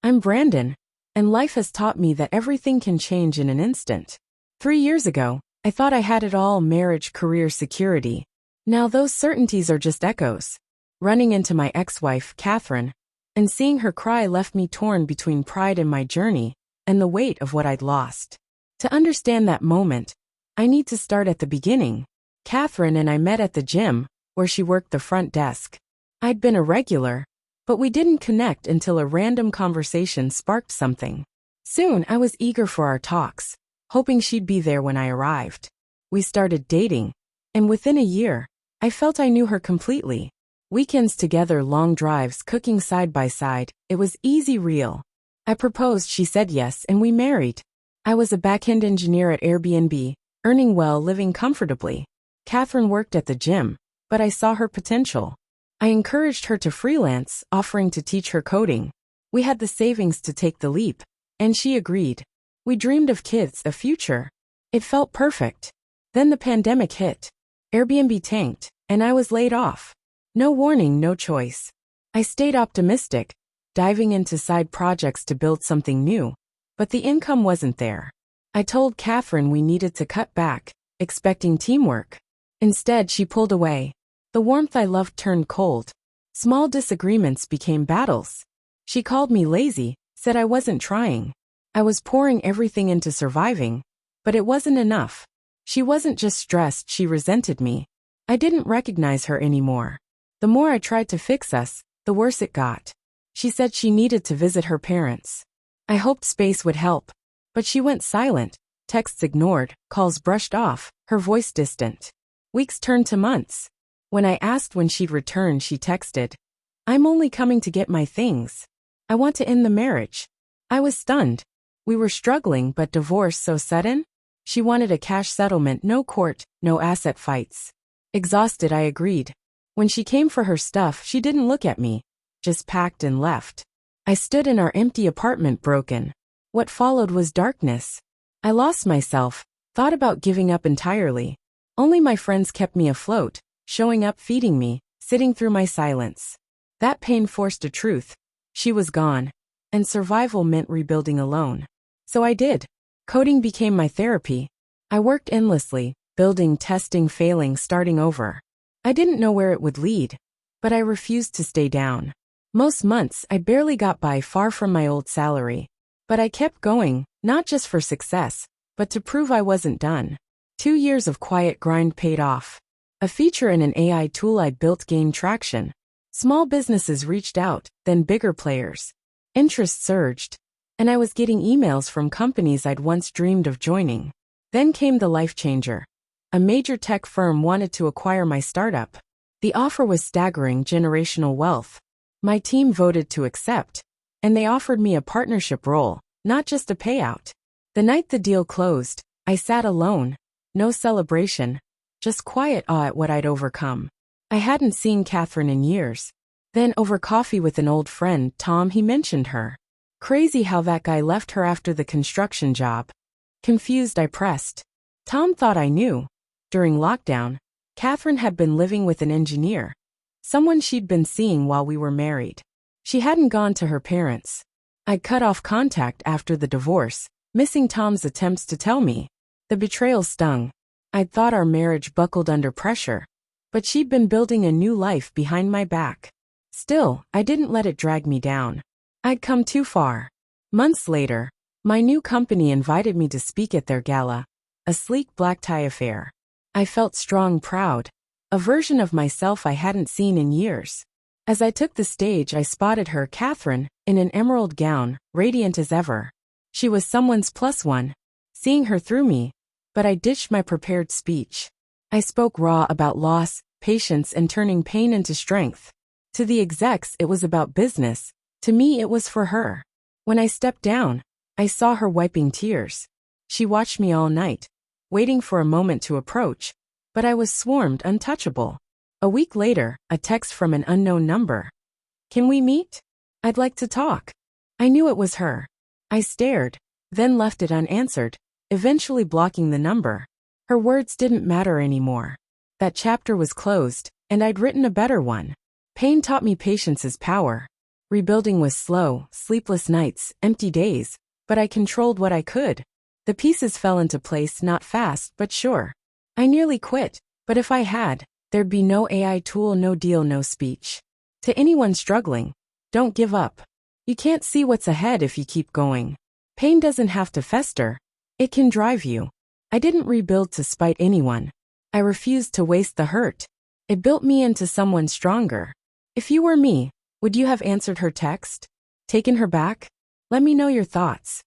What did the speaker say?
I'm Brandon, and life has taught me that everything can change in an instant. 3 years ago, I thought I had it all: marriage, career, security. Now those certainties are just echoes. Running into my ex-wife, Catherine, and seeing her cry left me torn between pride in my journey and the weight of what I'd lost. To understand that moment, I need to start at the beginning. Catherine and I met at the gym, where she worked the front desk. I'd been a regular, but we didn't connect until a random conversation sparked something. Soon, I was eager for our talks, hoping she'd be there when I arrived. We started dating, and within a year, I felt I knew her completely. Weekends together, long drives, cooking side by side, it was easy, real. I proposed, she said yes, and we married. I was a back-end engineer at Airbnb, earning well, living comfortably. Catherine worked at the gym, but I saw her potential. I encouraged her to freelance, offering to teach her coding. We had the savings to take the leap, and she agreed. We dreamed of kids, a future. It felt perfect. Then the pandemic hit. Airbnb tanked, and I was laid off. No warning, no choice. I stayed optimistic, diving into side projects to build something new, but the income wasn't there. I told Catherine we needed to cut back, expecting teamwork. Instead, she pulled away. The warmth I loved turned cold. Small disagreements became battles. She called me lazy, said I wasn't trying. I was pouring everything into surviving, but it wasn't enough. She wasn't just stressed, she resented me. I didn't recognize her anymore. The more I tried to fix us, the worse it got. She said she needed to visit her parents. I hoped space would help, but she went silent, texts ignored, calls brushed off, her voice distant. Weeks turned to months. When I asked when she'd return, she texted, "I'm only coming to get my things. I want to end the marriage." I was stunned. We were struggling, but divorce so sudden? She wanted a cash settlement, no court, no asset fights. Exhausted, I agreed. When she came for her stuff, she didn't look at me, just packed and left. I stood in our empty apartment, broken. What followed was darkness. I lost myself, thought about giving up entirely. Only my friends kept me afloat, showing up, feeding me, sitting through my silence. That pain forced a truth. She was gone, and survival meant rebuilding alone. So I did. Coding became my therapy. I worked endlessly, building, testing, failing, starting over. I didn't know where it would lead, but I refused to stay down. Most months, I barely got by, far from my old salary. But I kept going, not just for success, but to prove I wasn't done. 2 years of quiet grind paid off. A feature in an AI tool I built gained traction. Small businesses reached out, then bigger players. Interest surged, and I was getting emails from companies I'd once dreamed of joining. Then came the life changer. A major tech firm wanted to acquire my startup. The offer was staggering: generational wealth. My team voted to accept, and they offered me a partnership role, not just a payout. The night the deal closed, I sat alone. No celebration, just quiet awe at what I'd overcome. I hadn't seen Catherine in years. Then, over coffee with an old friend, Tom, he mentioned her. Crazy how that guy left her after the construction job. Confused, I pressed. Tom thought I knew. During lockdown, Catherine had been living with an engineer, someone she'd been seeing while we were married. She hadn't gone to her parents. I'd cut off contact after the divorce, missing Tom's attempts to tell me. The betrayal stung. I'd thought our marriage buckled under pressure, but she'd been building a new life behind my back. Still, I didn't let it drag me down. I'd come too far. Months later, my new company invited me to speak at their gala, a sleek black tie affair. I felt strong, proud, a version of myself I hadn't seen in years. As I took the stage, I spotted her, Catherine, in an emerald gown, radiant as ever. She was someone's plus one, seeing her through me, but I ditched my prepared speech. I spoke raw about loss, patience, and turning pain into strength. To the execs, it was about business. To me, it was for her. When I stepped down, I saw her wiping tears. She watched me all night, waiting for a moment to approach, but I was swarmed, untouchable. A week later, a text from an unknown number. "Can we meet? I'd like to talk." I knew it was her. I stared, then left it unanswered, eventually blocking the number. Her words didn't matter anymore. That chapter was closed, and I'd written a better one. Pain taught me patience is power. Rebuilding was slow, sleepless nights, empty days, but I controlled what I could. The pieces fell into place, not fast, but sure. I nearly quit, but if I had, there'd be no AI tool, no deal, no speech. To anyone struggling, don't give up. You can't see what's ahead if you keep going. Pain doesn't have to fester. It can drive you. I didn't rebuild to spite anyone. I refused to waste the hurt. It built me into someone stronger. If you were me, would you have answered her text? Taken her back? Let me know your thoughts.